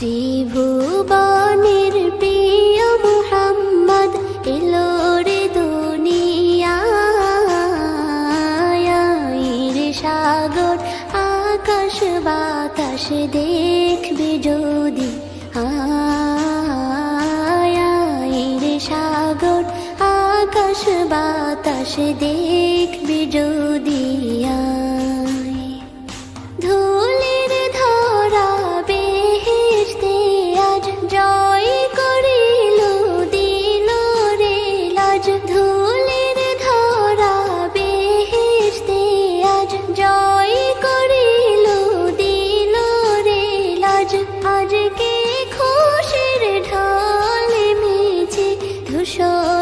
ত্রিভুবনের প্রিয় মুহাম্মদ এলো রে দুনিয়ায় সাগর আকাশ বাতাস দেখবে যদি রে সাগর আকাশ বাতাস দেখবে যদি ধুলির ধরা বেহেশতে আজ জয় করিল দিল রে লাজ ধুলির ধরা বেহেশতে আজ জয় করিল দিল রে লাজ আজকে খুশির ঢল মেছে ধূসর